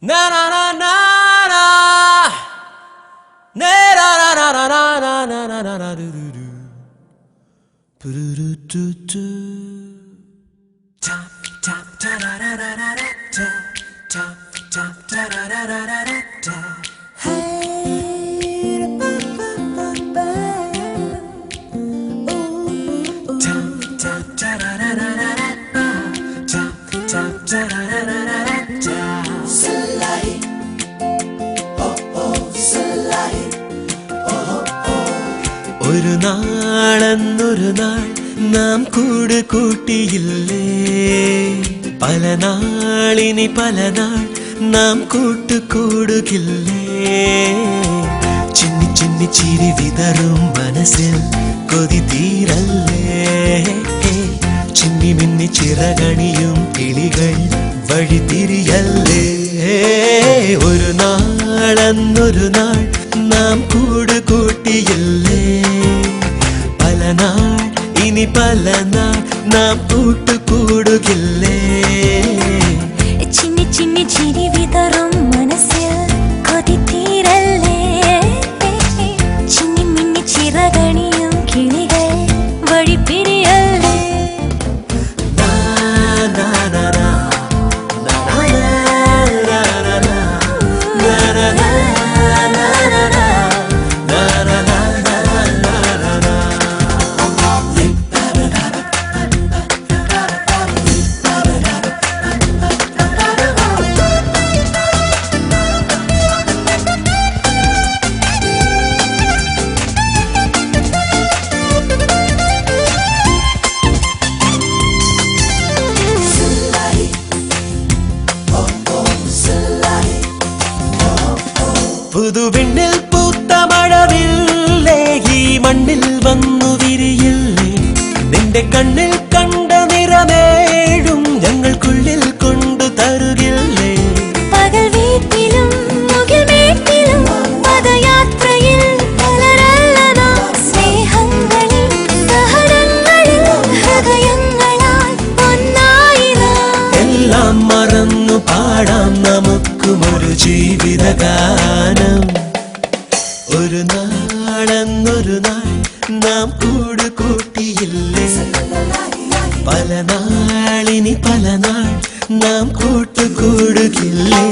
Na na na na na na na na na na na na na na na do do do do do do tap tap ta ra ra ra ra ra tap tap tap ta ra ra ra ra ra tap hey ba ba ba ba tap tap ta ra ra ra ra ra tap tap ta ra ra ra ra ra tap ഒരു നാളെന്നൊരു നാൾ നാം കൂട് കൂട്ടിയില്ലേ പല നാളിനി പല നാൾ നാം കൂട്ടുകൂടുകില്ലേ ചിന്നി ചിന്നി ചിരി വിതറും മനസ്സിൽ കൊതി തീരല്ലേ ചിന്നി മിന്നി ചിറകണിയും കിളികൾ വഴിതിരിയല്ലേ ഒരു നാളെന്നൊരു നാൾ നാം കൂട് കൂട്ടിയില്ലേ പല നാൾ ഇനി പല നാൾ നാം കൂട്ടുകൂടുകില്ലേ ചിന്നി ചിന്നി ചിരി വിതറും മനസ്സിൽ കൊതി തീരല്ലേ ചിന്നി മിന്നി ചിറകണിയും കിളികൾ വഴി പിരിയല്ലേ പുതുവിണ്ണിൽ പൂത്ത മഴവില്ലേ ഈ മണ്ണിൽ വന്നു വിരിയില്ലേ നിന്റെ കണ്ണിൽ കണ്ട നിറമേഴും ഞങ്ങൾക്കുള്ളിൽ കൊണ്ടു തരുകില്ലേ പകൽ വീട്ടിലും മുകിൽ മേട്ടിലും പദയാത്രയിൽ പലരല്ലതാ സ്നേഹങ്ങളിൽ സഹനങ്ങളിൽ ഹൃദയങ്ങളാൽ ഒന്നായിനാ എല്ലാം മറന്നു പാടാം നമുക്കുമൊരു ജീവിതഗാനം ഒരു നാളെന്നൊരു നാൾ നാം കൂട് കൂട്ടിയില്ലേ പല നാളിനി പല നാൾ നാം കൂട്ടുകൂടുകില്ലേ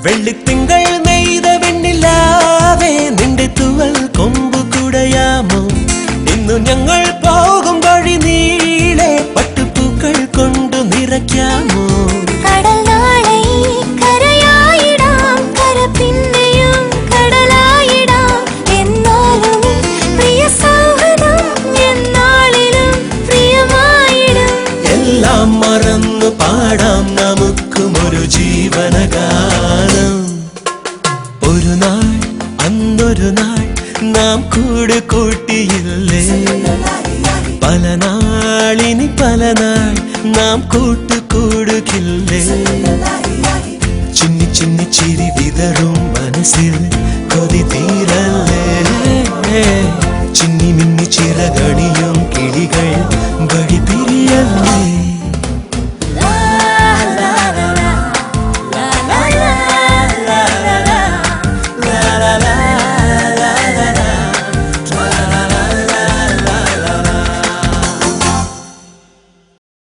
വെള്ളിത്തിങ്കൾ നെയ്ത വെണ്ണിലാവേ നിന്റെ തുവൽ കൊമ്പു കുടയാമോ ഇന്നു ഞങ്ങൾ പോകും വഴി നീളെ പട്ടുപൂക്കൾ കൊണ്ടു നിറയ്ക്കാമോ കടൽ നാളെ കരയായിടാം കര പിന്നെയും കടലായിടാം എന്നാലും പ്രിയ സൗഹൃദം എന്നാളിലും പ്രിയമായിടും എല്ലാം മറന്നു പാടാം നമുക്കും ഒരു ജീവനഗാനം ഒരു നാൾ അന്നൊരു നാൾ നാം കൂട് കൂട്ടിയില്ലേ പല നാളിനി പല നാൾ നാം കൂട്ടുകൂടുകില്ലേ ചിന്നി ചിന്നി ചിരി വിതറും മനസ്സിൽ കൊതി തീരല്ലേ ചിന്നി മിന്നി ചിറകണിയും കിളികൾ വഴി തിരിയല്ലേ